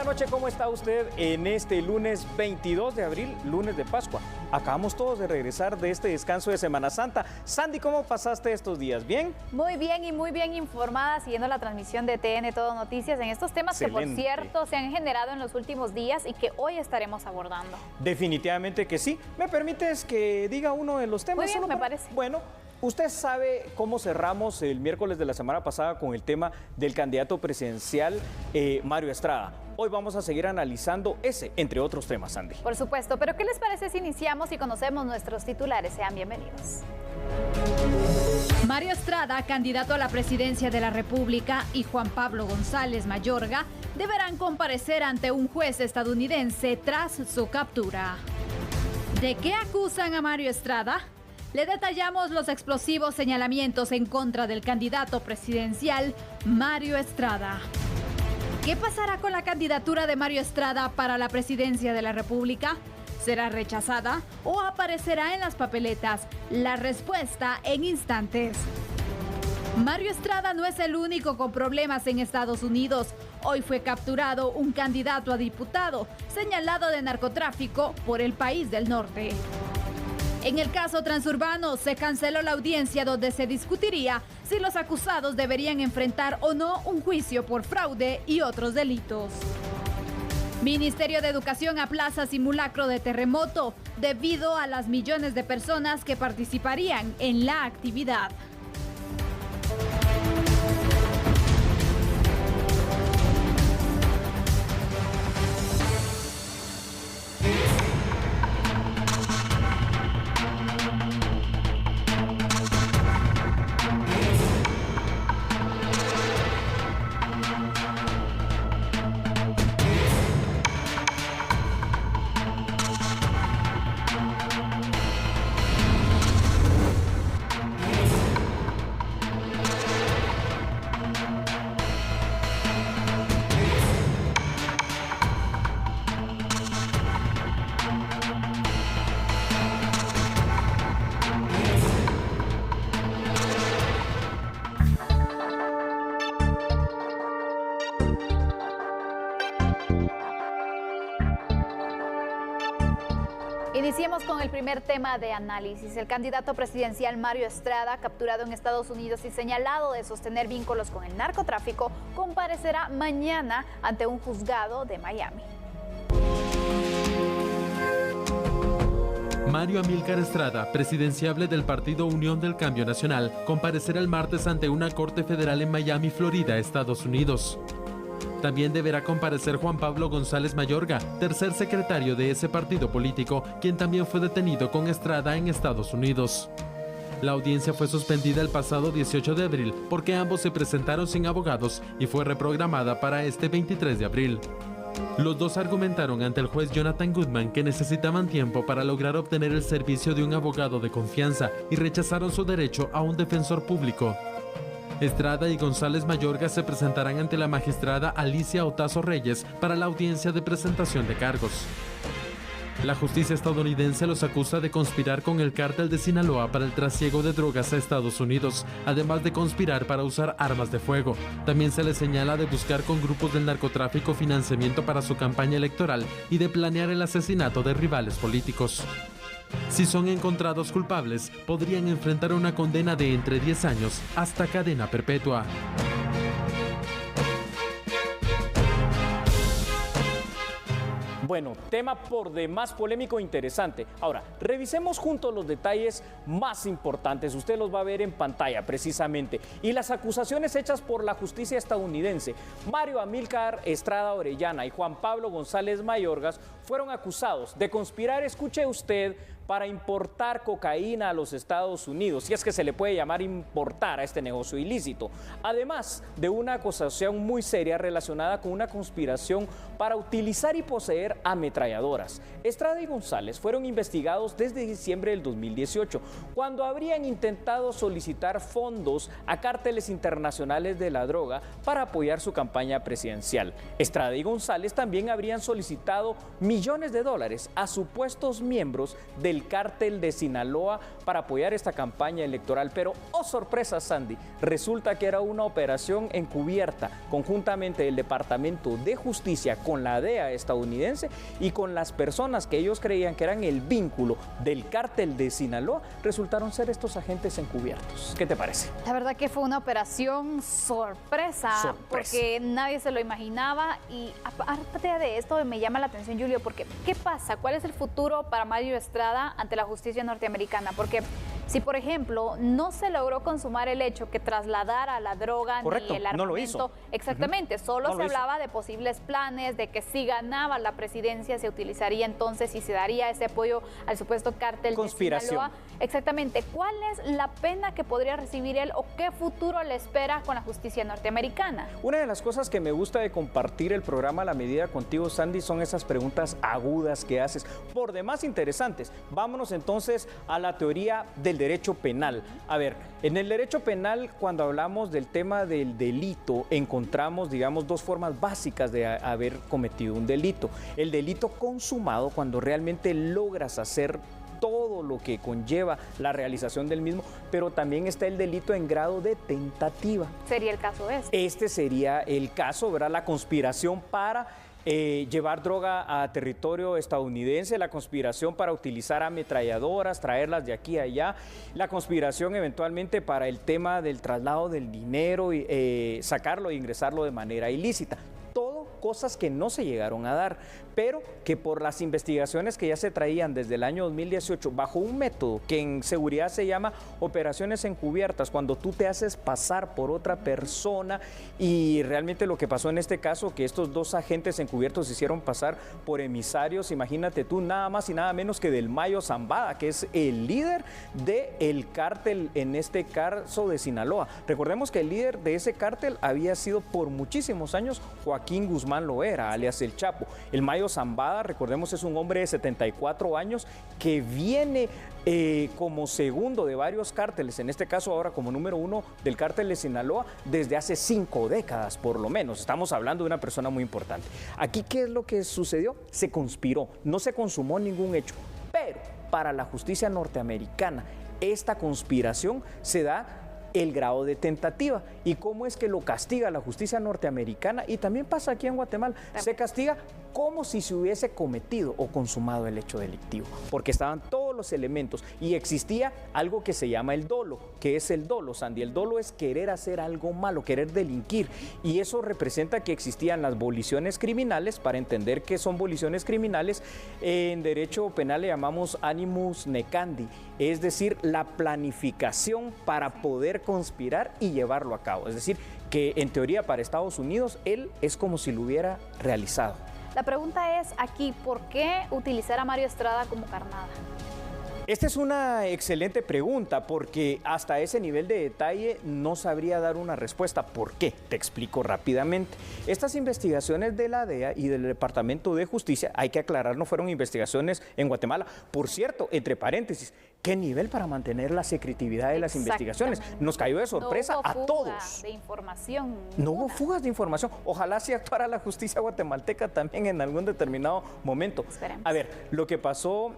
Buenas noches, ¿cómo está usted en este lunes 22 de abril, lunes de Pascua? Acabamos todos de regresar de este descanso de Semana Santa. Sandy, ¿cómo pasaste estos días? ¿Bien? Muy bien y muy bien informada, siguiendo la transmisión de TN Todo Noticias en estos temas Excelente. Que, por cierto, se han generado en los últimos días y que hoy estaremos abordando. Definitivamente que sí. ¿Me permites que diga uno de los temas? Muy bien, me parece. Bueno, usted sabe cómo cerramos el miércoles de la semana pasada con el tema del candidato presidencial Mario Estrada. Hoy vamos a seguir analizando ese, entre otros temas, Sandy. Por supuesto, pero ¿qué les parece si iniciamos y conocemos nuestros titulares? Sean bienvenidos. Mario Estrada, candidato a la presidencia de la República, y Juan Pablo González Mayorga deberán comparecer ante un juez estadounidense tras su captura. ¿De qué acusan a Mario Estrada? Le detallamos los explosivos señalamientos en contra del candidato presidencial Mario Estrada. ¿Qué pasará con la candidatura de Mario Estrada para la presidencia de la República? ¿Será rechazada o aparecerá en las papeletas? La respuesta en instantes. Mario Estrada no es el único con problemas en Estados Unidos. Hoy fue capturado un candidato a diputado señalado de narcotráfico por el país del norte. En el caso Transurbano, se canceló la audiencia donde se discutiría si los acusados deberían enfrentar o no un juicio por fraude y otros delitos. Ministerio de Educación aplaza simulacro de terremoto debido a las millones de personas que participarían en la actividad. Iniciemos con el primer tema de análisis. El candidato presidencial Mario Estrada, capturado en Estados Unidos y señalado de sostener vínculos con el narcotráfico, comparecerá mañana ante un juzgado de Miami. Mario Amílcar Estrada, presidenciable del partido Unión del Cambio Nacional, comparecerá el martes ante una corte federal en Miami, Florida, Estados Unidos. También deberá comparecer Juan Pablo González Mayorga, tercer secretario de ese partido político, quien también fue detenido con Estrada en Estados Unidos. La audiencia fue suspendida el pasado 18 de abril porque ambos se presentaron sin abogados y fue reprogramada para este 23 de abril. Los dos argumentaron ante el juez Jonathan Goodman que necesitaban tiempo para lograr obtener el servicio de un abogado de confianza y rechazaron su derecho a un defensor público. Estrada y González Mayorga se presentarán ante la magistrada Alicia Otazo Reyes para la audiencia de presentación de cargos. La justicia estadounidense los acusa de conspirar con el cártel de Sinaloa para el trasiego de drogas a Estados Unidos, además de conspirar para usar armas de fuego. También se les señala de buscar con grupos del narcotráfico financiamiento para su campaña electoral y de planear el asesinato de rivales políticos. Si son encontrados culpables, podrían enfrentar una condena de entre 10 años hasta cadena perpetua. Bueno, tema por demás polémico e interesante. Ahora, revisemos juntos los detalles más importantes. Usted los va a ver en pantalla precisamente. Y las acusaciones hechas por la justicia estadounidense. Mario Amílcar Estrada Orellana y Juan Pablo González Mayorgas fueron acusados de conspirar, escuche usted, para importar cocaína a los Estados Unidos, si es que se le puede llamar importar a este negocio ilícito, además de una acusación muy seria relacionada con una conspiración para utilizar y poseer ametralladoras. Estrada y González fueron investigados desde diciembre del 2018, cuando habrían intentado solicitar fondos a cárteles internacionales de la droga para apoyar su campaña presidencial. Estrada y González también habrían solicitado millones de dólares a supuestos miembros del del cártel de Sinaloa para apoyar esta campaña electoral. Pero, oh sorpresa, Sandy, resulta que era una operación encubierta conjuntamente del Departamento de Justicia con la DEA estadounidense y con las personas que ellos creían que eran el vínculo del cártel de Sinaloa, resultaron ser estos agentes encubiertos. ¿Qué te parece? La verdad que fue una operación sorpresa, porque nadie se lo imaginaba. Y aparte de esto, me llama la atención, Julio, porque ¿qué pasa? ¿Cuál es el futuro para Mario Estrada ante la justicia norteamericana? Porque si, por ejemplo, no se logró consumar el hecho que trasladara la droga ni el armamento, no lo hizo. Exactamente, solo se hablaba de posibles planes, de que si ganaba la presidencia se utilizaría entonces y se daría ese apoyo al supuesto cártel de Sinaloa. Exactamente, ¿cuál es la pena que podría recibir él o qué futuro le espera con la justicia norteamericana? Una de las cosas que me gusta de compartir el programa A la Medida contigo, Sandy, son esas preguntas agudas que haces, por demás interesantes. Vámonos entonces a la teoría del derecho penal. A ver, en el derecho penal, cuando hablamos del tema del delito, encontramos, digamos, dos formas básicas de haber cometido un delito. El delito consumado, cuando realmente logras hacer todo lo que conlleva la realización del mismo, pero también está el delito en grado de tentativa. Sería el caso este. Este sería el caso, ¿verdad? La conspiración para llevar droga a territorio estadounidense, la conspiración para utilizar ametralladoras, traerlas de aquí a allá, la conspiración eventualmente para el tema del traslado del dinero, sacarlo e ingresarlo de manera ilícita. Todo cosas que no se llegaron a dar, pero que por las investigaciones que ya se traían desde el año 2018 bajo un método que en seguridad se llama operaciones encubiertas, cuando tú te haces pasar por otra persona, y realmente lo que pasó en este caso, que estos dos agentes encubiertos se hicieron pasar por emisarios, imagínate tú, nada más y nada menos que del Mayo Zambada, que es el líder del cártel, en este caso de Sinaloa. Recordemos que el líder de ese cártel había sido por muchísimos años Joaquín Guzmán Loera, alias El Chapo. El Mayo Zambada, recordemos, es un hombre de 74 años que viene como segundo de varios cárteles, en este caso ahora como número uno del cártel de Sinaloa, desde hace 5 décadas por lo menos. Estamos hablando de una persona muy importante. Aquí, ¿qué es lo que sucedió? Se conspiró, no se consumó ningún hecho, pero para la justicia norteamericana esta conspiración se da el grado de tentativa. ¿Y cómo es que lo castiga la justicia norteamericana? Y también pasa aquí en Guatemala. Se castiga como si se hubiese cometido o consumado el hecho delictivo, porque estaban todos los elementos y existía algo que se llama el dolo. ¿Qué es el dolo, Sandy? El dolo es querer hacer algo malo, querer delinquir, y eso representa que existían las voliciones criminales. Para entender qué son voliciones criminales, en derecho penal le llamamos animus necandi, es decir, la planificación para poder conspirar y llevarlo a cabo. Es decir, que en teoría para Estados Unidos él es como si lo hubiera realizado. La pregunta es aquí, ¿por qué utilizar a Mario Estrada como carnada? Esta es una excelente pregunta, porque hasta ese nivel de detalle no sabría dar una respuesta. ¿Por qué? Te explico rápidamente. Estas investigaciones de la DEA y del Departamento de Justicia, hay que aclarar, no fueron investigaciones en Guatemala. Por cierto, entre paréntesis, ¿qué nivel para mantener la secretividad de las investigaciones? Nos cayó de sorpresa a todos. De información. No hubo fugas de información. Ojalá sí actuara la justicia guatemalteca también en algún determinado momento. Esperemos. A ver, lo que pasó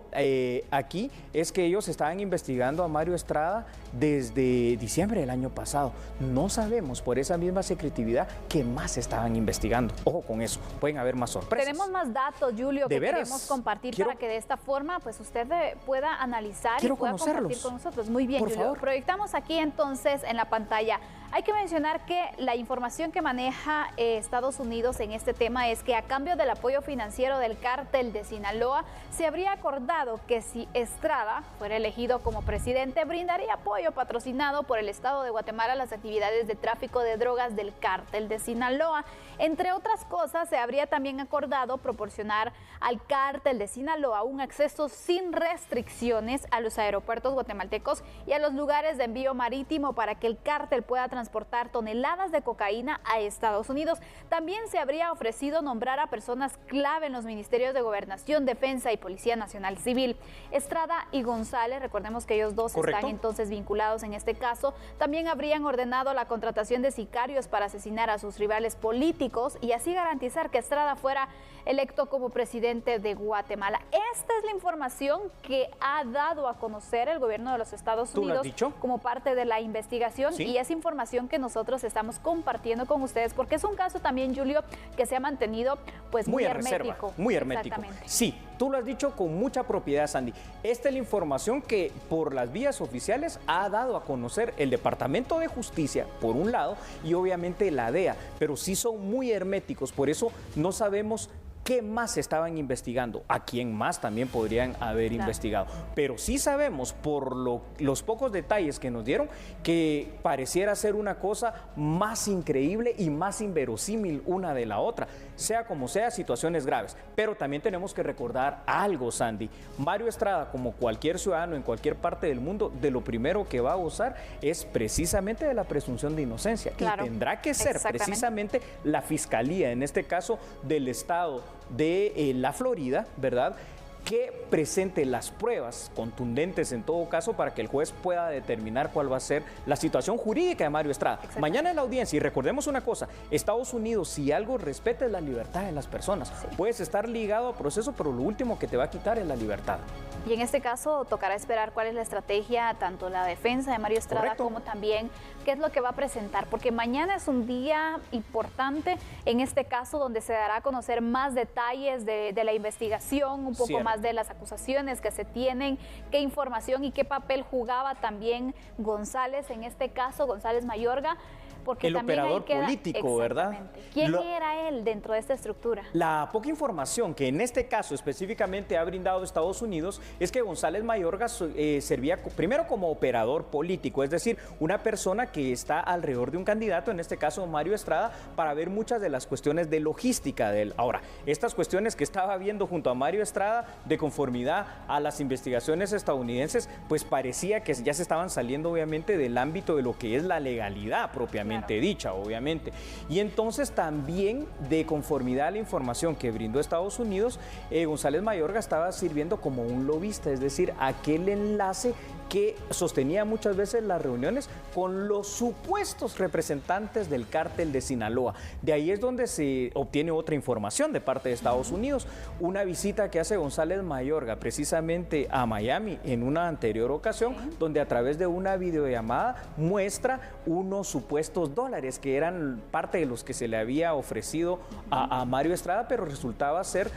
aquí es que ellos estaban investigando a Mario Estrada desde diciembre del año pasado. No sabemos por esa misma secretividad qué más estaban investigando. Ojo con eso, pueden haber más sorpresas. Tenemos más datos, Julio, que veras, queremos compartir para que de esta forma pues usted pueda analizar y pueda compartir con nosotros. Muy bien, Julio. Proyectamos aquí entonces en la pantalla. Hay que mencionar que la información que maneja Estados Unidos en este tema es que a cambio del apoyo financiero del cártel de Sinaloa, se habría acordado que si Estrada fuera elegido como presidente, brindaría apoyo patrocinado por el Estado de Guatemala a las actividades de tráfico de drogas del cártel de Sinaloa. Entre otras cosas, se habría también acordado proporcionar al cártel de Sinaloa un acceso sin restricciones a los aeropuertos guatemaltecos y a los lugares de envío marítimo para que el cártel pueda transportar transportar toneladas de cocaína a Estados Unidos. También se habría ofrecido nombrar a personas clave en los ministerios de Gobernación, Defensa y Policía Nacional Civil. Estrada y González, recordemos que ellos dos ¿correcto? Están entonces vinculados en este caso. También habrían ordenado la contratación de sicarios para asesinar a sus rivales políticos y así garantizar que Estrada fuera electo como presidente de Guatemala. Esta es la información que ha dado a conocer el gobierno de los Estados ¿Tú lo has Unidos dicho? como parte de la investigación, ¿Sí? y es información que nosotros estamos compartiendo con ustedes porque es un caso también, Julio, que se ha mantenido pues muy en hermético. reserva, muy hermético. Exactamente. Sí, tú lo has dicho con mucha propiedad, Sandy. Esta es la información que por las vías oficiales ha dado a conocer el Departamento de Justicia, por un lado, y obviamente la DEA, pero sí son muy herméticos, por eso no sabemos qué más estaban investigando, a quién más también podrían haber investigado. Pero sí sabemos, por los pocos detalles que nos dieron, que pareciera ser una cosa más increíble y más inverosímil una de la otra. Sea como sea, situaciones graves. Pero también tenemos que recordar algo, Sandy. Mario Estrada, como cualquier ciudadano en cualquier parte del mundo, de lo primero que va a gozar es precisamente de la presunción de inocencia. Claro, y tendrá que ser precisamente la Fiscalía, en este caso del Estado de la Florida, ¿verdad?, que presente las pruebas contundentes en todo caso para que el juez pueda determinar cuál va a ser la situación jurídica de Mario Estrada. Mañana en la audiencia, y recordemos una cosa, Estados Unidos, si algo respeta es la libertad de las personas. Sí. Puedes estar ligado a proceso, pero lo último que te va a quitar es la libertad. Y en este caso tocará esperar cuál es la estrategia, tanto la defensa de Mario Estrada como también qué es lo que va a presentar, porque mañana es un día importante en este caso donde se dará a conocer más detalles de la investigación, un poco más de las acusaciones que se tienen, qué información y qué papel jugaba también González, en este caso González Mayorga, porque el operador político, ¿verdad? ¿Quién era él dentro de esta estructura? La poca información que en este caso específicamente ha brindado Estados Unidos es que González Mayorga servía primero como operador político, es decir, una persona que está alrededor de un candidato, en este caso Mario Estrada, para ver muchas de las cuestiones de logística de él. Ahora, estas cuestiones que estaba viendo junto a Mario Estrada, de conformidad a las investigaciones estadounidenses, pues parecía que ya se estaban saliendo obviamente del ámbito de lo que es la legalidad propiamente dicha, obviamente. Y entonces también, de conformidad a la información que brindó Estados Unidos, González Mayorga estaba sirviendo como un lobista, es decir, aquel enlace que sostenía muchas veces las reuniones con los supuestos representantes del cártel de Sinaloa. De ahí es donde se obtiene otra información de parte de Estados Unidos. Una visita que hace González Mayorga precisamente a Miami en una anterior ocasión, donde a través de una videollamada muestra unos supuestos dólares que eran parte de los que se le había ofrecido a Mario Estrada, pero resultaba ser,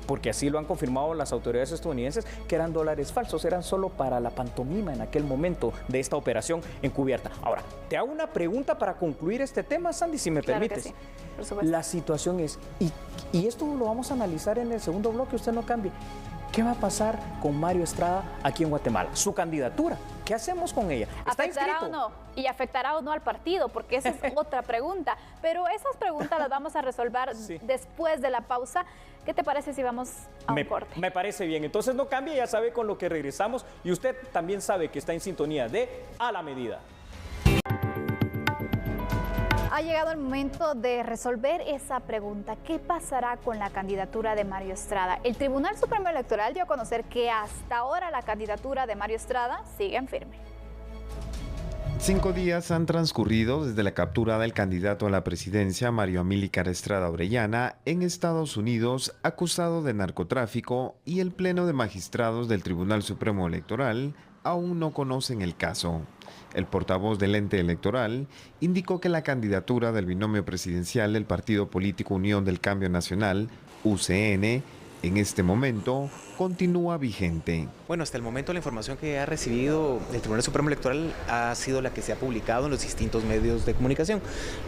porque así lo han confirmado las autoridades estadounidenses, que eran dólares falsos, eran solo para la pantomima en aquel momento de esta operación encubierta. Ahora, te hago una pregunta para concluir este tema, Sandy, si me permites. Sí, por supuesto. La situación es, y esto lo vamos a analizar en el segundo bloque, usted no cambie. ¿Qué va a pasar con Mario Estrada aquí en Guatemala? Su candidatura, ¿qué hacemos con ella? ¿Está ¿Afectará inscrito? o no? Y afectará o no al partido, porque esa es otra pregunta. Pero esas preguntas las vamos a resolver después de la pausa. ¿Qué te parece si vamos a un corte? Me parece bien. Entonces no cambie, ya sabe con lo que regresamos. Y usted también sabe que está en sintonía de A la Medida. Ha llegado el momento de resolver esa pregunta. ¿Qué pasará con la candidatura de Mario Estrada? El Tribunal Supremo Electoral dio a conocer que hasta ahora la candidatura de Mario Estrada sigue en firme. 5 días han transcurrido desde la captura del candidato a la presidencia Mario Amílcar Estrada Orellana en Estados Unidos, acusado de narcotráfico, y el Pleno de Magistrados del Tribunal Supremo Electoral aún no conocen el caso. El portavoz del ente electoral indicó que la candidatura del binomio presidencial del partido político Unión del Cambio Nacional, UCN, en este momento continúa vigente. Bueno, hasta el momento la información que ha recibido el Tribunal Supremo Electoral ha sido la que se ha publicado en los distintos medios de comunicación.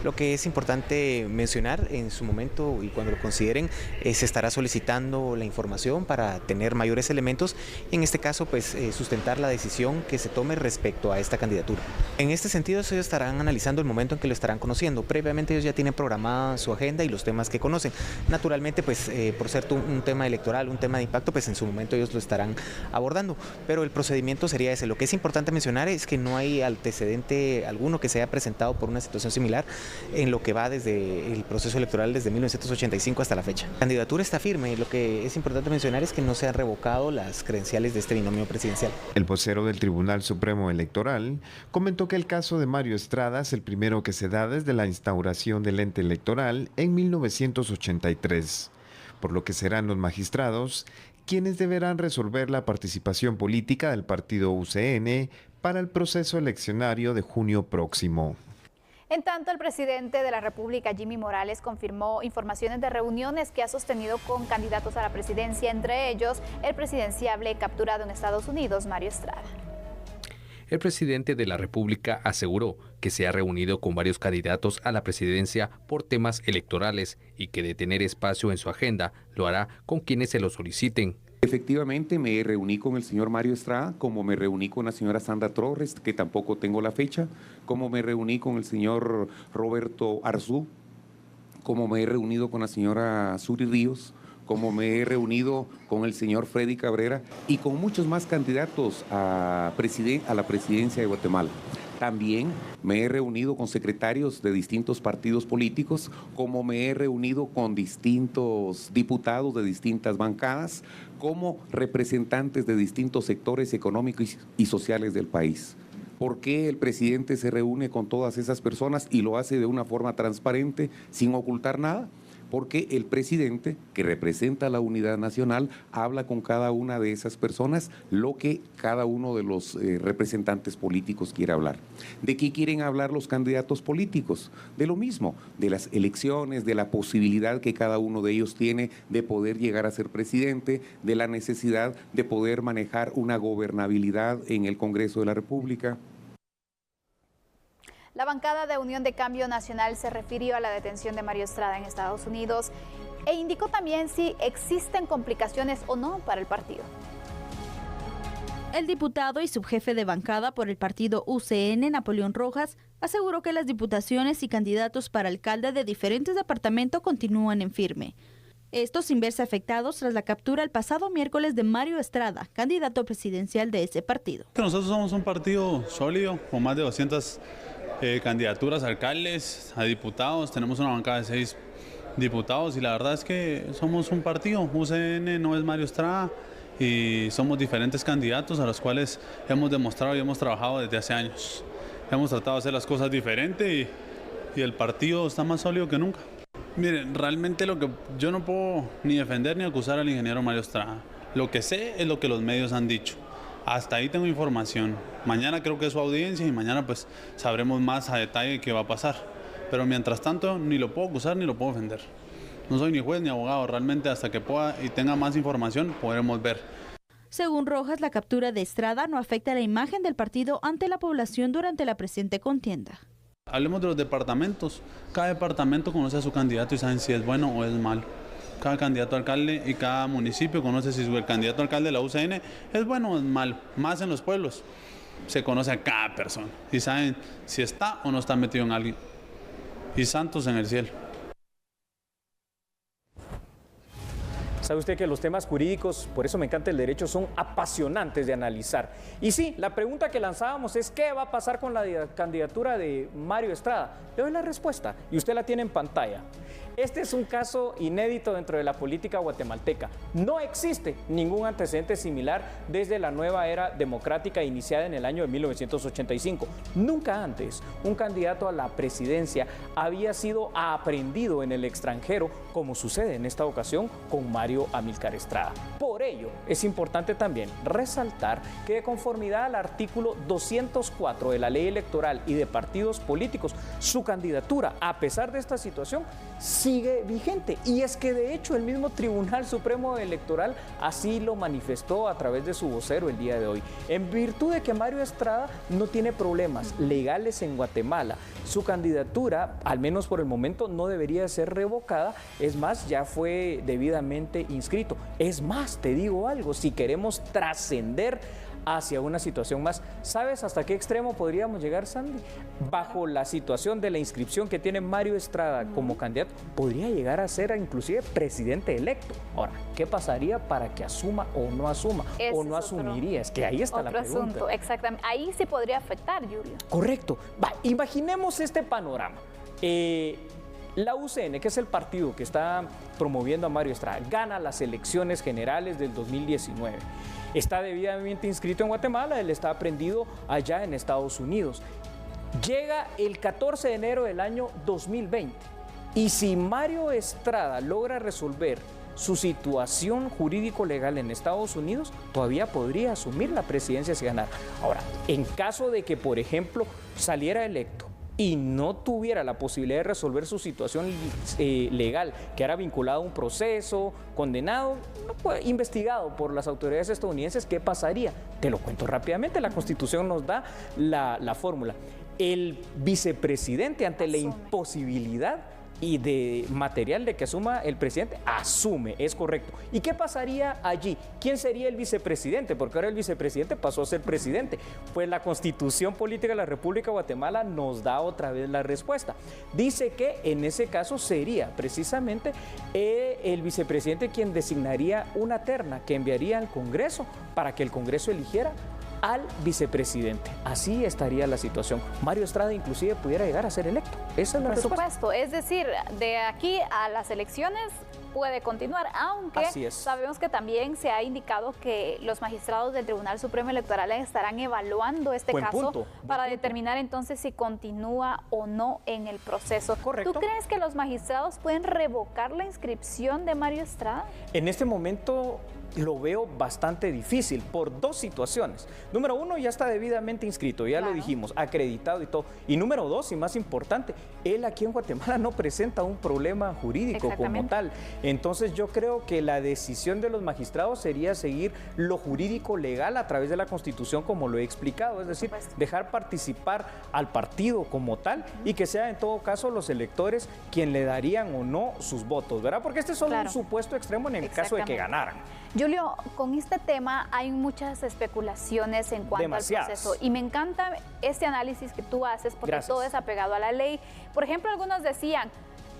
Lo que es importante mencionar en su momento y cuando lo consideren, se estará solicitando la información para tener mayores elementos y en este caso pues sustentar la decisión que se tome respecto a esta candidatura. En este sentido ellos estarán analizando el momento en que lo estarán conociendo. Previamente ellos ya tienen programada su agenda y los temas que conocen. Naturalmente pues por ser un tema tema electoral, un tema de impacto, pues en su momento ellos lo estarán abordando. Pero el procedimiento sería ese. Lo que es importante mencionar es que no hay antecedente alguno que se haya presentado por una situación similar en lo que va desde el proceso electoral desde 1985 hasta la fecha. La candidatura está firme. Lo que es importante mencionar es que no se han revocado las credenciales de este binomio presidencial. El vocero del Tribunal Supremo Electoral comentó que el caso de Mario Estrada es el primero que se da desde la instauración del ente electoral en 1983, por lo que serán los magistrados quienes deberán resolver la participación política del partido UCN para el proceso eleccionario de junio próximo. En tanto, el presidente de la República, Jimmy Morales, confirmó informaciones de reuniones que ha sostenido con candidatos a la presidencia, entre ellos el presidenciable capturado en Estados Unidos, Mario Estrada. El presidente de la República aseguró que se ha reunido con varios candidatos a la presidencia por temas electorales y que de tener espacio en su agenda lo hará con quienes se lo soliciten. Efectivamente, me reuní con el señor Mario Estrada, como me reuní con la señora Sandra Torres, que tampoco tengo la fecha, como me reuní con el señor Roberto Arzú, como me he reunido con la señora Suri Ríos, como me he reunido con el señor Freddy Cabrera y con muchos más candidatos a la presidencia de Guatemala. También me he reunido con secretarios de distintos partidos políticos, como me he reunido con distintos diputados de distintas bancadas, como representantes de distintos sectores económicos y sociales del país. ¿Por qué el presidente se reúne con todas esas personas y lo hace de una forma transparente, sin ocultar nada? Porque el presidente, que representa la unidad nacional, habla con cada una de esas personas lo que cada uno de los representantes políticos quiere hablar. ¿De qué quieren hablar los candidatos políticos? De lo mismo, de las elecciones, de la posibilidad que cada uno de ellos tiene de poder llegar a ser presidente, de la necesidad de poder manejar una gobernabilidad en el Congreso de la República. La bancada de Unión de Cambio Nacional se refirió a la detención de Mario Estrada en Estados Unidos e indicó también si existen complicaciones o no para el partido. El diputado y subjefe de bancada por el partido UCN, Napoleón Rojas, aseguró que las diputaciones y candidatos para alcalde de diferentes departamentos continúan en firme. Esto sin verse afectados tras la captura el pasado miércoles de Mario Estrada, candidato presidencial de ese partido. Nosotros somos un partido sólido, con más de 200 candidaturas a alcaldes, a diputados. Tenemos una bancada de 6 diputados y la verdad es que somos un partido. UCN no es Mario Estrada y somos diferentes candidatos a los cuales hemos demostrado y hemos trabajado desde hace años. Hemos tratado de hacer las cosas diferente y el partido está más sólido que nunca. Miren, realmente lo que yo no puedo ni defender ni acusar al ingeniero Mario Estrada. Lo que sé es lo que los medios han dicho. Hasta ahí tengo información. Mañana creo que es su audiencia y mañana pues sabremos más a detalle qué va a pasar. Pero mientras tanto ni lo puedo acusar ni lo puedo defender. No soy ni juez ni abogado. Realmente hasta que pueda y tenga más información podremos ver. Según Rojas, la captura de Estrada no afecta la imagen del partido ante la población durante la presente contienda. Hablemos de los departamentos. Cada departamento conoce a su candidato y saben si es bueno o es malo. Cada candidato a alcalde y cada municipio conoce si el candidato a alcalde de la UCN es bueno o es malo. Más en los pueblos se conoce a cada persona y saben si está o no está metido en alguien. Y santos en el cielo. Sabe usted que los temas jurídicos, por eso me encanta el derecho, son apasionantes de analizar. Y sí, la pregunta que lanzábamos es ¿qué va a pasar con la candidatura de Mario Estrada? Le doy la respuesta y usted la tiene en pantalla. Este es un caso inédito dentro de la política guatemalteca. No existe ningún antecedente similar desde la nueva era democrática iniciada en el año de 1985. Nunca antes un candidato a la presidencia había sido aprehendido en el extranjero, como sucede en esta ocasión con Mario Amílcar Estrada. Por ello, es importante también resaltar que de conformidad al artículo 204 de la Ley Electoral y de Partidos Políticos, su candidatura, a pesar de esta situación, sigue vigente. Y es que de hecho el mismo Tribunal Supremo Electoral así lo manifestó a través de su vocero el día de hoy. En virtud de que Mario Estrada no tiene problemas legales en Guatemala, su candidatura, al menos por el momento, no debería ser revocada. Es más, ya fue debidamente inscrito. Es más, te digo algo, si queremos trascender hacia una situación más. ¿Sabes hasta qué extremo podríamos llegar, Sandy? Bajo la situación de la inscripción que tiene Mario Estrada como candidato, podría llegar a ser inclusive presidente electo. Ahora, ¿qué pasaría para que asuma o no asuma? O no asumiría. Es que ahí está la pregunta. Otro asunto, exactamente. Ahí sí podría afectar, Julio. Correcto. Imaginemos este panorama. La UCN, que es el partido que está promoviendo a Mario Estrada, gana las elecciones generales del 2019. Está debidamente inscrito en Guatemala, él está aprendido allá en Estados Unidos. Llega el 14 de enero del año 2020 y si Mario Estrada logra resolver su situación jurídico-legal en Estados Unidos, todavía podría asumir la presidencia si ganara. Ahora, en caso de que, por ejemplo, saliera electo y no tuviera la posibilidad de resolver su situación legal, que era vinculado a un proceso, condenado, investigado por las autoridades estadounidenses, ¿qué pasaría? Te lo cuento rápidamente, la Constitución nos da la fórmula. El vicepresidente, ante la imposibilidad y de material de que asuma el presidente, asume, es correcto. ¿Y qué pasaría allí? ¿Quién sería el vicepresidente? Porque ahora el vicepresidente pasó a ser presidente. Pues la Constitución Política de la República de Guatemala nos da otra vez la respuesta. Dice que en ese caso sería precisamente el vicepresidente quien designaría una terna que enviaría al Congreso para que el Congreso eligiera al vicepresidente. Así estaría la situación. Mario Estrada inclusive pudiera llegar a ser electo. Esa es la respuesta. Por supuesto, es decir, de aquí a las elecciones puede continuar, aunque sabemos que también se ha indicado que los magistrados del Tribunal Supremo Electoral estarán evaluando este caso para determinar entonces si continúa o no en el proceso. Correcto. ¿Tú crees que los magistrados pueden revocar la inscripción de Mario Estrada? En este momento lo veo bastante difícil por dos situaciones. Número uno, ya está debidamente inscrito, ya lo dijimos, acreditado y todo. Y número dos, y más importante, él aquí en Guatemala no presenta un problema jurídico como tal. Entonces yo creo que la decisión de los magistrados sería seguir lo jurídico legal a través de la Constitución, como lo he explicado, es decir, dejar participar al partido como tal y que sea en todo caso los electores quien le darían o no sus votos, ¿verdad? Porque este es solo un supuesto extremo en el caso de que ganaran. Julio, con este tema hay muchas especulaciones en cuanto al proceso y me encanta este análisis que tú haces porque todo es apegado a la ley. Por ejemplo, algunos decían,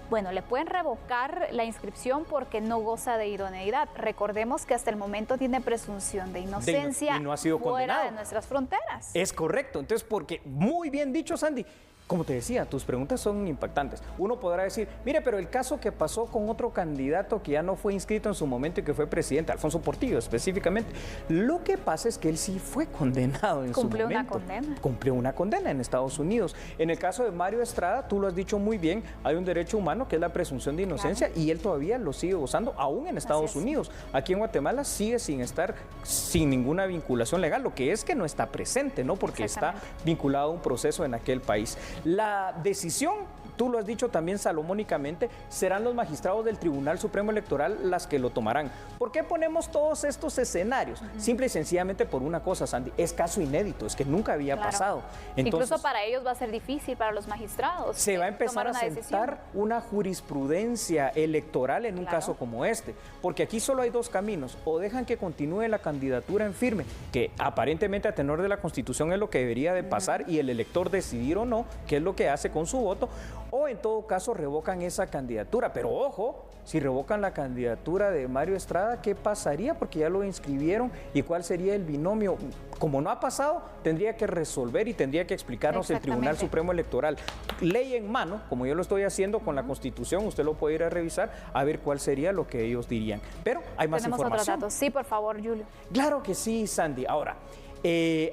bueno, le pueden revocar la inscripción porque no goza de idoneidad. Recordemos que hasta el momento tiene presunción de inocencia y no ha sido condenado fuera de nuestras fronteras. Es correcto, entonces porque muy bien dicho, Sandy. Como te decía, tus preguntas son impactantes. Uno podrá decir, mire, pero el caso que pasó con otro candidato que ya no fue inscrito en su momento y que fue presidente, Alfonso Portillo específicamente, lo que pasa es que él sí fue condenado en su momento. Cumplió una condena. Cumplió una condena en Estados Unidos. En el caso de Mario Estrada, tú lo has dicho muy bien, hay un derecho humano que es la presunción de inocencia y él todavía lo sigue gozando aún en Estados Unidos. Aquí en Guatemala sigue sin estar, sin ninguna vinculación legal, lo que es que no está presente, ¿no? Porque está vinculado a un proceso en aquel país. La decisión, tú lo has dicho también salomónicamente, serán los magistrados del Tribunal Supremo Electoral las que lo tomarán. ¿Por qué ponemos todos estos escenarios? Simple y sencillamente por una cosa, Sandy, es caso inédito, es que nunca había pasado. Entonces, incluso para ellos va a ser difícil, para los magistrados. Se va a empezar a sentar una jurisprudencia electoral en un caso como este, porque aquí solo hay dos caminos, o dejan que continúe la candidatura en firme, que aparentemente a tenor de la Constitución es lo que debería de pasar y el elector decidir o no qué es lo que hace con su voto, o en todo caso revocan esa candidatura. Pero ojo, si revocan la candidatura de Mario Estrada, ¿qué pasaría? Porque ya lo inscribieron y cuál sería el binomio. Como no ha pasado, tendría que resolver y tendría que explicarnos el Tribunal Supremo Electoral. Ley en mano, como yo lo estoy haciendo con la Constitución, usted lo puede ir a revisar a ver cuál sería lo que ellos dirían. Pero hay más información. Tenemos otros datos. Sí, por favor, Julio. Claro que sí, Sandy. Ahora,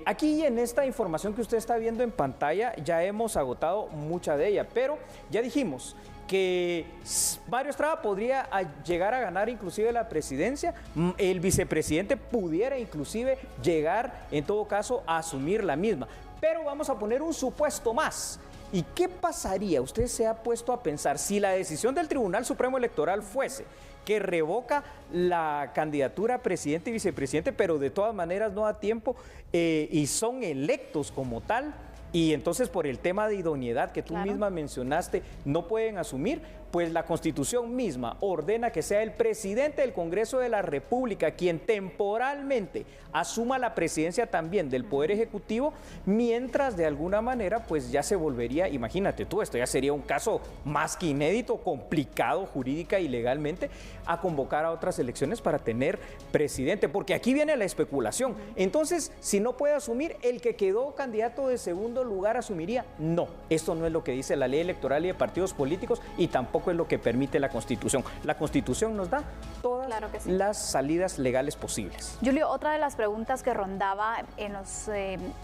aquí en esta información que usted está viendo en pantalla ya hemos agotado mucha de ella, pero ya dijimos que Mario Estrada podría llegar a ganar inclusive la presidencia, el vicepresidente pudiera inclusive llegar en todo caso a asumir la misma, pero vamos a poner un supuesto más. ¿Y qué pasaría? Usted se ha puesto a pensar si la decisión del Tribunal Supremo Electoral fuese que revoca la candidatura a presidente y vicepresidente, pero de todas maneras no da tiempo y son electos como tal, y entonces por el tema de idoneidad que tú misma mencionaste, no pueden asumir, pues la Constitución misma ordena que sea el presidente del Congreso de la República quien temporalmente asuma la presidencia también del Poder Ejecutivo, mientras de alguna manera pues ya se volvería, imagínate tú, esto ya sería un caso más que inédito, complicado jurídica y legalmente, a convocar a otras elecciones para tener presidente, porque aquí viene la especulación. Entonces, si no puede asumir, el que quedó candidato de segundo lugar asumiría. No, esto no es lo que dice la ley electoral y de partidos políticos y tampoco es lo que permite la Constitución. La Constitución nos da todas las salidas legales posibles. Julio, otra de las preguntas que rondaba en los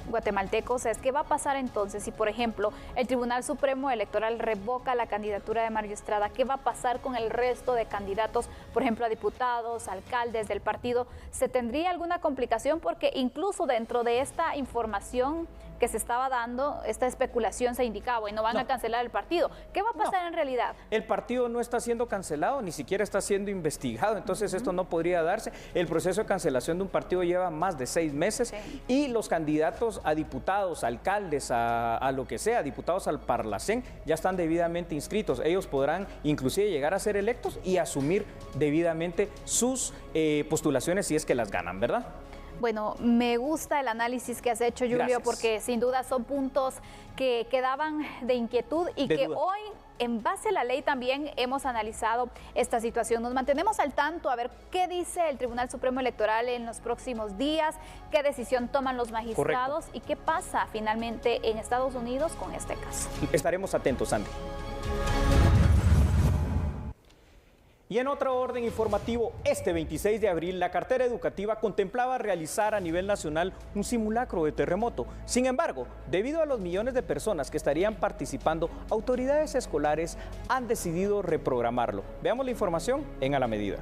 guatemaltecos es ¿qué va a pasar entonces si, por ejemplo, el Tribunal Supremo Electoral revoca la candidatura de Mario Estrada? ¿Qué va a pasar con el resto de candidatos, por ejemplo, a diputados, alcaldes del partido? ¿Se tendría alguna complicación? Porque incluso dentro de esta información que se estaba dando, esta especulación se indicaba, bueno, van a cancelar el partido. ¿Qué va a pasar en realidad? El partido no está siendo cancelado, ni siquiera está siendo investigado, entonces esto no podría darse. El proceso de cancelación de un partido lleva más de 6 meses y los candidatos a diputados, alcaldes, a lo que sea, diputados al Parlacén, ya están debidamente inscritos. Ellos podrán inclusive llegar a ser electos y asumir debidamente sus postulaciones si es que las ganan, ¿verdad? Bueno, me gusta el análisis que has hecho, Julio, gracias, porque sin duda son puntos que quedaban de inquietud y que hoy, en base a la ley, también hemos analizado esta situación. Nos mantenemos al tanto a ver qué dice el Tribunal Supremo Electoral en los próximos días, qué decisión toman los magistrados. Correcto. Y qué pasa finalmente en Estados Unidos con este caso. Estaremos atentos, Andy. Y en otro orden informativo, este 26 de abril, la cartera educativa contemplaba realizar a nivel nacional un simulacro de terremoto. Sin embargo, debido a los millones de personas que estarían participando, autoridades escolares han decidido reprogramarlo. Veamos la información en A la Medida.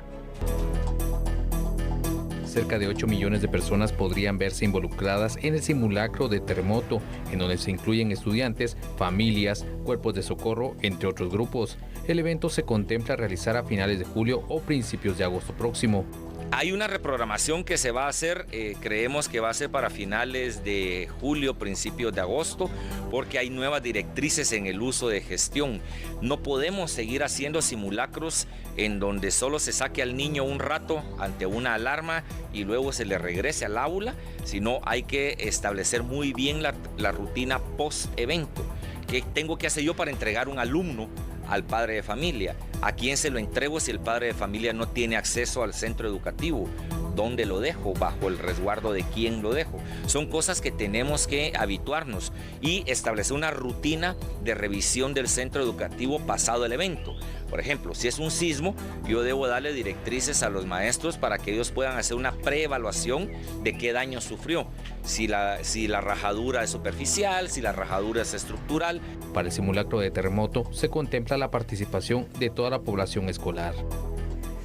Cerca de 8 millones de personas podrían verse involucradas en el simulacro de terremoto, en donde se incluyen estudiantes, familias, cuerpos de socorro, entre otros grupos. El evento se contempla realizar a finales de julio o principios de agosto próximo. Hay una reprogramación que se va a hacer, creemos que va a ser para finales de julio, principios de agosto, porque hay nuevas directrices en el uso de gestión. No podemos seguir haciendo simulacros en donde solo se saque al niño un rato ante una alarma y luego se le regrese al aula, sino hay que establecer muy bien la rutina post-evento. ¿Qué tengo que hacer yo para entregar un alumno al padre de familia? ¿A quién se lo entrego si el padre de familia no tiene acceso al centro educativo? ¿Dónde lo dejo? ¿Bajo el resguardo de quién lo dejo? Son cosas que tenemos que habituarnos y establecer una rutina de revisión del centro educativo pasado el evento. Por ejemplo, si es un sismo, yo debo darle directrices a los maestros para que ellos puedan hacer una preevaluación de qué daño sufrió. Si la rajadura es superficial, si la rajadura es estructural. Para el simulacro de terremoto se contempla la participación de toda la población escolar.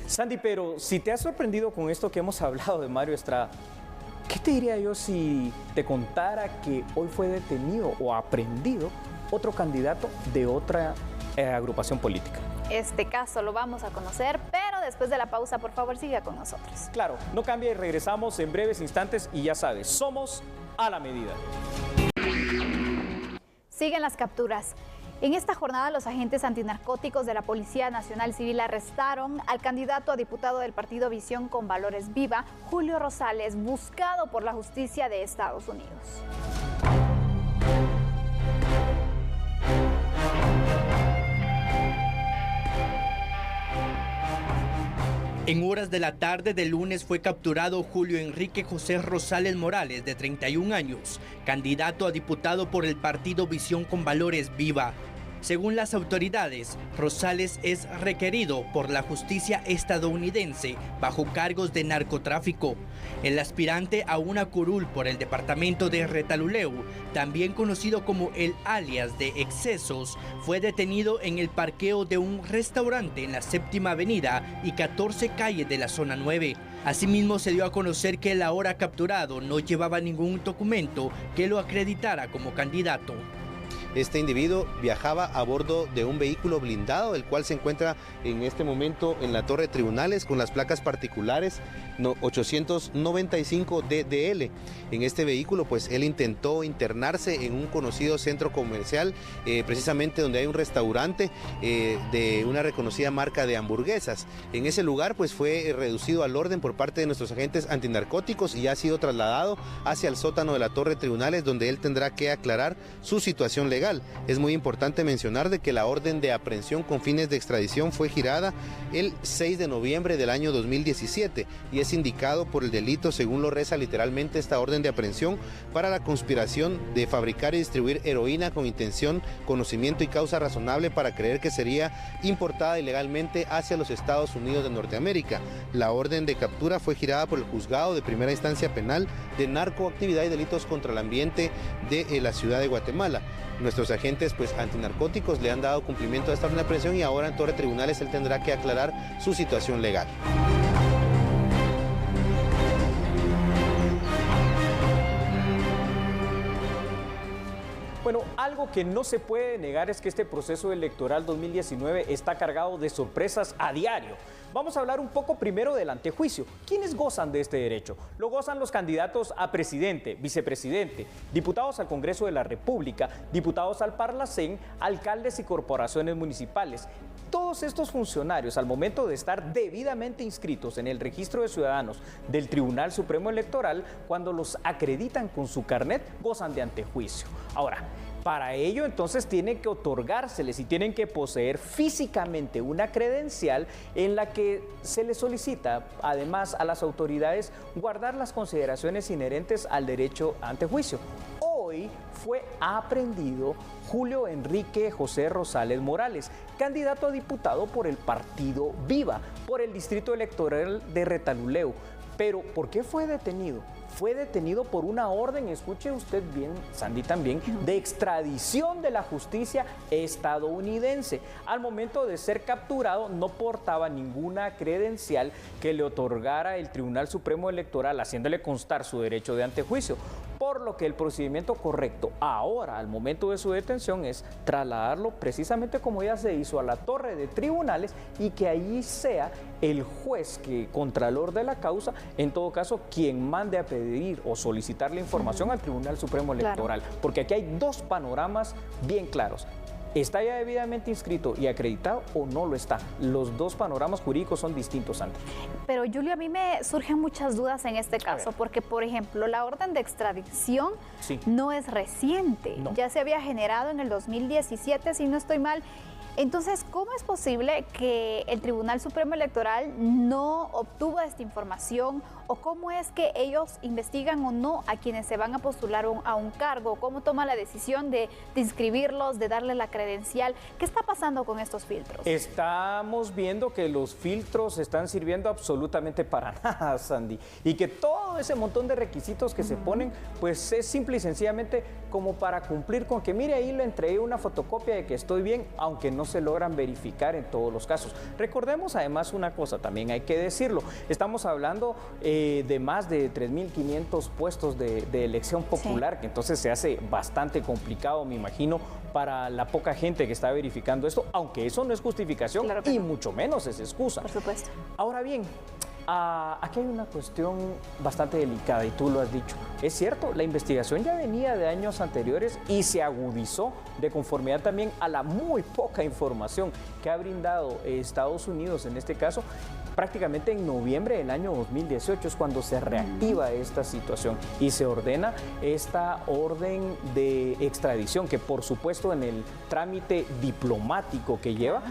Sandy, pero si te has sorprendido con esto que hemos hablado de Mario Estrada, ¿qué te diría yo si te contara que hoy fue detenido o aprehendido otro candidato de otra agrupación política? Este caso lo vamos a conocer, pero después de la pausa, por favor, siga con nosotros. Claro, no cambie y regresamos en breves instantes y ya sabes, somos A la Medida. Siguen las capturas. En esta jornada, los agentes antinarcóticos de la Policía Nacional Civil arrestaron al candidato a diputado del partido Visión con Valores Viva, Julio Rosales, buscado por la justicia de Estados Unidos. En horas de la tarde del lunes fue capturado Julio Enrique José Rosales Morales, de 31 años, candidato a diputado por el partido Visión con Valores Viva. Según las autoridades, Rosales es requerido por la justicia estadounidense bajo cargos de narcotráfico. El aspirante a una curul por el departamento de Retaluleu, también conocido como el alias de Excesos, fue detenido en el parqueo de un restaurante en la 7ª Avenida y 14 calles de la zona 9. Asimismo, se dio a conocer que el ahora capturado no llevaba ningún documento que lo acreditara como candidato. Este individuo viajaba a bordo de un vehículo blindado, el cual se encuentra en este momento en la Torre de Tribunales con las placas particulares 895 DDL. En este vehículo pues él intentó internarse en un conocido centro comercial, precisamente donde hay un restaurante de una reconocida marca de hamburguesas. En ese lugar pues fue reducido al orden por parte de nuestros agentes antinarcóticos y ha sido trasladado hacia el sótano de la Torre de Tribunales, donde él tendrá que aclarar su situación legal. Es muy importante mencionar de que la orden de aprehensión con fines de extradición fue girada el 6 de noviembre del año 2017 y es indicado por el delito, según lo reza literalmente esta orden de aprehensión, para la conspiración de fabricar y distribuir heroína con intención, conocimiento y causa razonable para creer que sería importada ilegalmente hacia los Estados Unidos de Norteamérica. La orden de captura fue girada por el juzgado de primera instancia penal de narcoactividad y delitos contra el ambiente de la ciudad de Guatemala. Nuestros agentes pues antinarcóticos le han dado cumplimiento a esta orden de aprehensión y ahora en Torre de Tribunales él tendrá que aclarar su situación legal. Bueno, algo que no se puede negar es que este proceso electoral 2019 está cargado de sorpresas a diario. Vamos a hablar un poco primero del antejuicio. ¿Quiénes gozan de este derecho? Lo gozan los candidatos a presidente, vicepresidente, diputados al Congreso de la República, diputados al Parlacén, alcaldes y corporaciones municipales. Todos estos funcionarios, al momento de estar debidamente inscritos en el registro de ciudadanos del Tribunal Supremo Electoral, cuando los acreditan con su carnet, gozan de antejuicio. Ahora, para ello entonces tienen que otorgárseles y tienen que poseer físicamente una credencial en la que se les solicita además a las autoridades guardar las consideraciones inherentes al derecho a antejuicio. Hoy fue aprehendido Julio Enrique José Rosales Morales, candidato a diputado por el partido Viva, por el distrito electoral de Retaluleu. Pero, ¿por qué fue detenido? Fue detenido por una orden, escuche usted bien, Sandy también, de extradición de la justicia estadounidense. Al momento de ser capturado no portaba ninguna credencial que le otorgara el Tribunal Supremo Electoral, haciéndole constar su derecho de antejuicio. Por lo que el procedimiento correcto ahora, al momento de su detención, es trasladarlo precisamente como ya se hizo a la Torre de Tribunales y que allí sea el juez, que contralor de la causa, en todo caso, quien mande a pedir o solicitar la información al Tribunal Supremo Electoral. Claro. Porque aquí hay dos panoramas bien claros. ¿Está ya debidamente inscrito y acreditado o no lo está? Los dos panoramas jurídicos son distintos, Santi. Pero, Julio, a mí me surgen muchas dudas en este caso, porque, por ejemplo, la orden de extradición no es reciente. No. Ya se había generado en el 2017, si no estoy mal. Entonces, ¿cómo es posible que el Tribunal Supremo Electoral no obtuvo esta información? ¿O cómo es que ellos investigan o no a quienes se van a postular a un cargo? ¿Cómo toma la decisión de inscribirlos, de darle la credencial? ¿Qué está pasando con estos filtros? Estamos viendo que los filtros están sirviendo absolutamente para nada, Sandy. Y que todo ese montón de requisitos que se ponen, pues es simple y sencillamente como para cumplir con que, mire, ahí le entregué una fotocopia de que estoy bien, aunque no se logran verificar en todos los casos. Recordemos además una cosa, también hay que decirlo, estamos hablando de más de 3.500 puestos de elección popular, que entonces se hace bastante complicado, me imagino, para la poca gente que está verificando esto, aunque eso no es justificación, claro, y mucho menos es excusa. Por supuesto. Ahora bien, aquí hay una cuestión bastante delicada y tú lo has dicho. Es cierto, la investigación ya venía de años anteriores y se agudizó de conformidad también a la muy poca información que ha brindado Estados Unidos en este caso. Prácticamente en noviembre del año 2018 es cuando se reactiva esta situación y se ordena esta orden de extradición, que por supuesto en el trámite diplomático que lleva,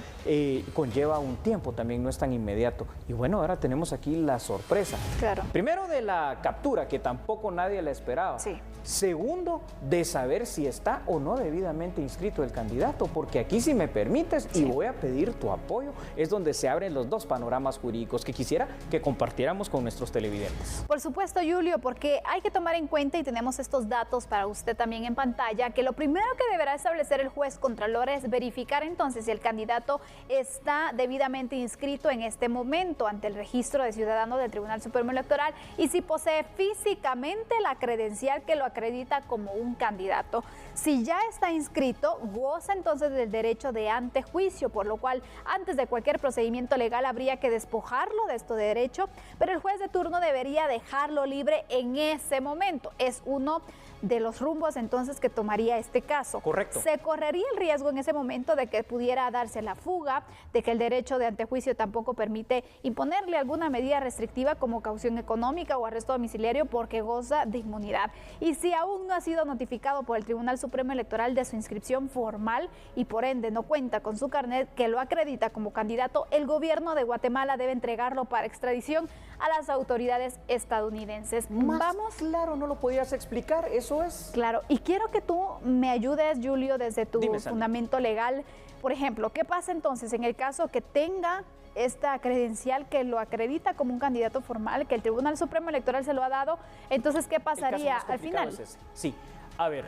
conlleva un tiempo, también no es tan inmediato. Y bueno, ahora tenemos aquí la sorpresa. Claro. Primero, de la captura, que tampoco nadie la esperaba. Sí. Segundo, de saber si está o no debidamente inscrito el candidato, porque aquí, si me permites, y voy a pedir tu apoyo, es donde se abren los dos panoramas jurídicos. jurídicos que quisiera que compartiéramos con nuestros televidentes. Por supuesto, Julio, porque hay que tomar en cuenta, y tenemos estos datos para usted también en pantalla, que lo primero que deberá establecer el juez contralor es verificar entonces si el candidato está debidamente inscrito en este momento ante el registro de ciudadanos del Tribunal Supremo Electoral y si posee físicamente la credencial que lo acredita como un candidato. Si ya está inscrito, goza entonces del derecho de antejuicio, por lo cual antes de cualquier procedimiento legal habría que despojarlo de este derecho, pero el juez de turno debería dejarlo libre en ese momento. Es uno de los rumbos entonces que tomaría este caso. Correcto. Se correría el riesgo en ese momento de que pudiera darse la fuga, de que el derecho de antejuicio tampoco permite imponerle alguna medida restrictiva como caución económica o arresto domiciliario porque goza de inmunidad. Y si aún no ha sido notificado por el Tribunal Supremo Electoral de su inscripción formal y por ende no cuenta con su carnet que lo acredita como candidato, el gobierno de Guatemala debe entregarlo para extradición a las autoridades estadounidenses. Vamos, claro, no lo podías explicar, eso es. Claro, y quiero que tú me ayudes, Julio, desde tu fundamento legal. Por ejemplo, ¿qué pasa entonces en el caso que tenga esta credencial que lo acredita como un candidato formal, que el Tribunal Supremo Electoral se lo ha dado? Entonces, ¿qué pasaría al final? Sí, a ver.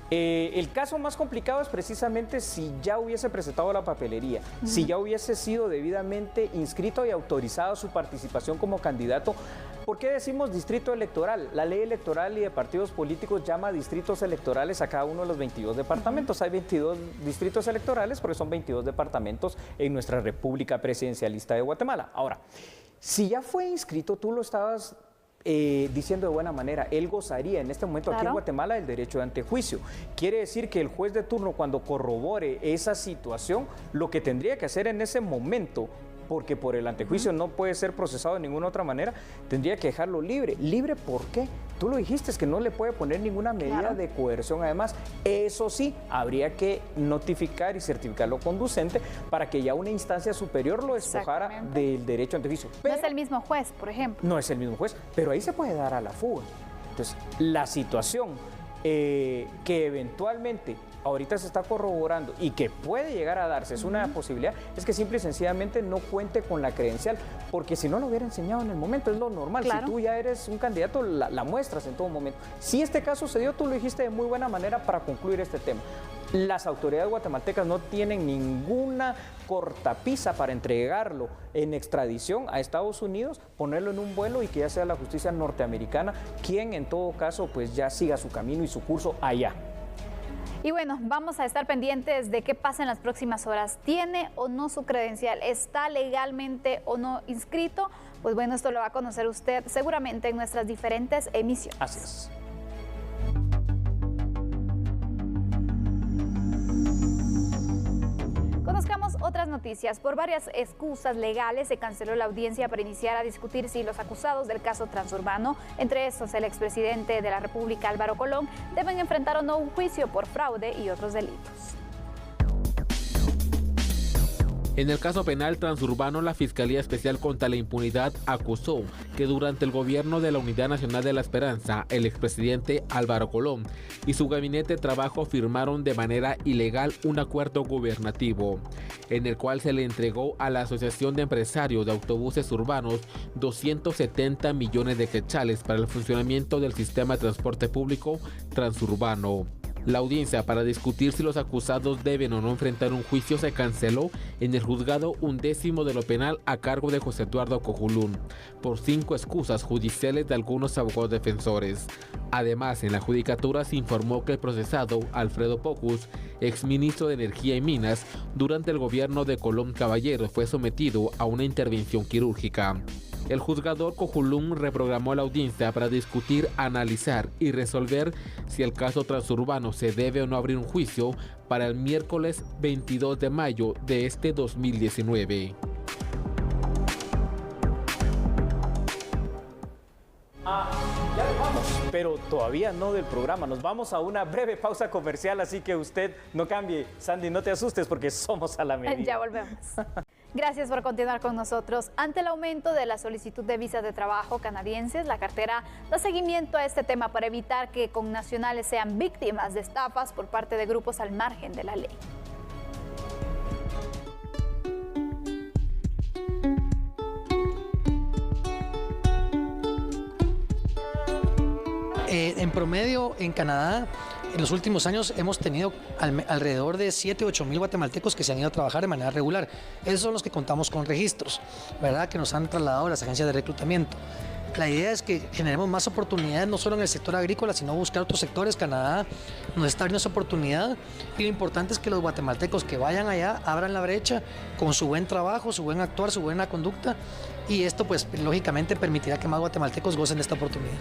El caso más complicado es precisamente si ya hubiese presentado la papelería, si ya hubiese sido debidamente inscrito y autorizado su participación como candidato. ¿Por qué decimos distrito electoral? La ley electoral y de partidos políticos llama distritos electorales a cada uno de los 22 departamentos. Hay 22 distritos electorales porque son 22 departamentos en nuestra República Presidencialista de Guatemala. Ahora, si ya fue inscrito, tú lo estabas diciendo de buena manera, él gozaría en este momento aquí en Guatemala del derecho de antejuicio. Quiere decir que el juez de turno, cuando corrobore esa situación, lo que tendría que hacer en ese momento, porque por el antejuicio no puede ser procesado de ninguna otra manera, tendría que dejarlo libre. ¿Libre por qué? Tú lo dijiste, es que no le puede poner ninguna medida de coerción. Además, eso sí, habría que notificar y certificarlo conducente para que ya una instancia superior lo despojara del derecho a antejuicio. Pero no es el mismo juez, por ejemplo. No es el mismo juez, pero ahí se puede dar a la fuga. Entonces, la situación que eventualmente ahorita se está corroborando y que puede llegar a darse, es una posibilidad, es que simple y sencillamente no cuente con la credencial, porque si no lo hubiera enseñado en el momento, es lo normal. Si tú ya eres un candidato, la muestras en todo momento. Si este caso se dio, tú lo dijiste de muy buena manera para concluir este tema. Las autoridades guatemaltecas no tienen ninguna cortapisa para entregarlo en extradición a Estados Unidos, ponerlo en un vuelo y que ya sea la justicia norteamericana quien en todo caso pues ya siga su camino y su curso allá. Y bueno, vamos a estar pendientes de qué pasa en las próximas horas. ¿Tiene o no su credencial? ¿Está legalmente o no inscrito? Pues bueno, esto lo va a conocer usted seguramente en nuestras diferentes emisiones. Así es. Conozcamos otras noticias. Por varias excusas legales se canceló la audiencia para iniciar a discutir si los acusados del caso Transurbano, entre estos el expresidente de la República Álvaro Colón, deben enfrentar o no un juicio por fraude y otros delitos. En el caso penal Transurbano, la Fiscalía Especial contra la Impunidad acusó que durante el gobierno de la Unidad Nacional de la Esperanza, el expresidente Álvaro Colón y su gabinete de trabajo firmaron de manera ilegal un acuerdo gubernativo, en el cual se le entregó a la Asociación de Empresarios de Autobuses Urbanos 270 millones de quetzales para el funcionamiento del sistema de transporte público transurbano. La audiencia para discutir si los acusados deben o no enfrentar un juicio se canceló en el juzgado 11º de lo penal a cargo de José Eduardo Cojulún, por 5 excusas judiciales de algunos abogados defensores. Además, en la judicatura se informó que el procesado, Alfredo Pocus, exministro de Energía y Minas, durante el gobierno de Colón Caballero fue sometido a una intervención quirúrgica. El juzgador Cojulún reprogramó la audiencia para discutir, analizar y resolver si el caso Transurbano se debe o no abrir un juicio para el miércoles 22 de mayo de este 2019. Ya nos vamos, pero todavía no del programa. Nos vamos a una breve pausa comercial, así que usted no cambie. Sandy, no te asustes porque somos a la medida. Ya volvemos. Gracias por continuar con nosotros. Ante el aumento de la solicitud de visas de trabajo canadienses, la cartera da seguimiento a este tema para evitar que connacionales sean víctimas de estafas por parte de grupos al margen de la ley. En promedio, en Canadá, en los últimos años hemos tenido alrededor de 7 u 8 mil guatemaltecos que se han ido a trabajar de manera regular. Esos son los que contamos con registros, ¿verdad? Que nos han trasladado a las agencias de reclutamiento. La idea es que generemos más oportunidades, no solo en el sector agrícola, sino buscar otros sectores. Canadá nos está abriendo esa oportunidad y lo importante es que los guatemaltecos que vayan allá abran la brecha con su buen trabajo, su buen actuar, su buena conducta, y esto pues lógicamente permitirá que más guatemaltecos gocen de esta oportunidad.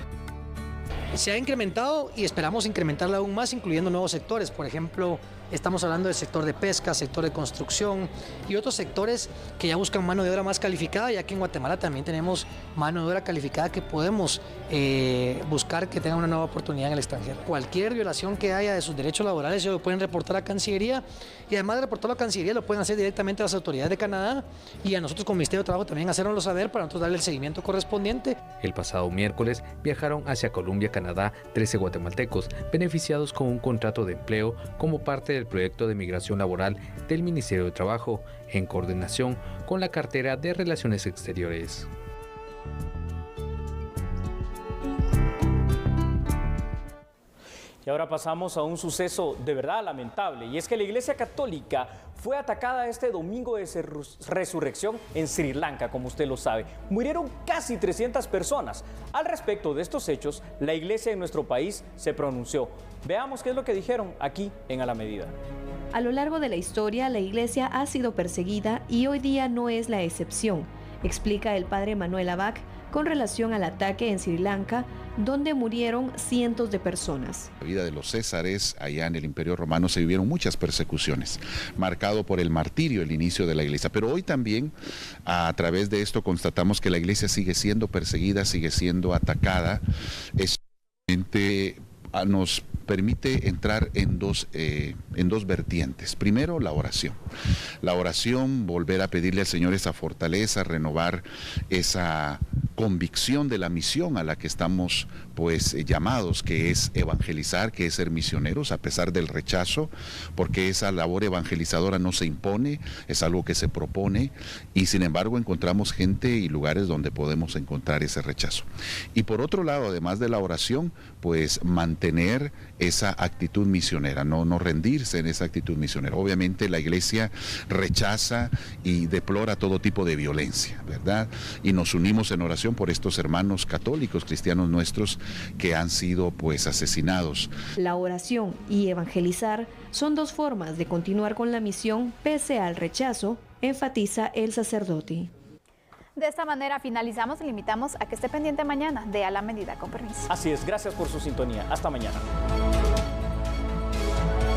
Se ha incrementado y esperamos incrementarla aún más, incluyendo nuevos sectores. Por ejemplo, estamos hablando del sector de pesca, sector de construcción y otros sectores que ya buscan mano de obra más calificada, ya que en Guatemala también tenemos mano de obra calificada que podemos buscar que tengan una nueva oportunidad en el extranjero. Cualquier violación que haya de sus derechos laborales se lo pueden reportar a Cancillería, y además de reportarlo a Cancillería lo pueden hacer directamente a las autoridades de Canadá y a nosotros como Ministerio de Trabajo también hacérnoslo saber para nosotros darle el seguimiento correspondiente. El pasado miércoles viajaron hacia Colombia, Canadá, 13 guatemaltecos beneficiados con un contrato de empleo como parte del proyecto de migración laboral del Ministerio de Trabajo, en coordinación con la cartera de Relaciones Exteriores. Y ahora pasamos a un suceso de verdad lamentable, y es que la Iglesia Católica fue atacada este domingo de resurrección en Sri Lanka, como usted lo sabe. Murieron casi 300 personas. Al respecto de estos hechos, la Iglesia en nuestro país se pronunció. Veamos qué es lo que dijeron aquí en A la Medida. A lo largo de la historia, la Iglesia ha sido perseguida y hoy día no es la excepción, explica el padre Manuel Abac con relación al ataque en Sri Lanka, donde murieron cientos de personas. La vida de los césares allá en el Imperio Romano se vivieron muchas persecuciones, marcado por el martirio, el inicio de la Iglesia. Pero hoy también, a través de esto, constatamos que la Iglesia sigue siendo perseguida, sigue siendo atacada. Nos permite entrar en dos vertientes. Primero, la oración. La oración, volver a pedirle al Señor esa fortaleza, renovar esa convicción de la misión a la que estamos pues llamados, que es evangelizar, que es ser misioneros a pesar del rechazo, porque esa labor evangelizadora no se impone, es algo que se propone, y sin embargo encontramos gente y lugares donde podemos encontrar ese rechazo. Y por otro lado, además de la oración, pues mantener esa actitud misionera, no rendirse en esa actitud misionera. Obviamente la Iglesia rechaza y deplora todo tipo de violencia, ¿verdad? Y nos unimos en oración por estos hermanos católicos, cristianos nuestros, que han sido pues asesinados. La oración y evangelizar son dos formas de continuar con la misión pese al rechazo, enfatiza el sacerdote. De esta manera finalizamos y le invitamos a que esté pendiente mañana de A la Medida. Con permiso. Así es, gracias por su sintonía. Hasta mañana.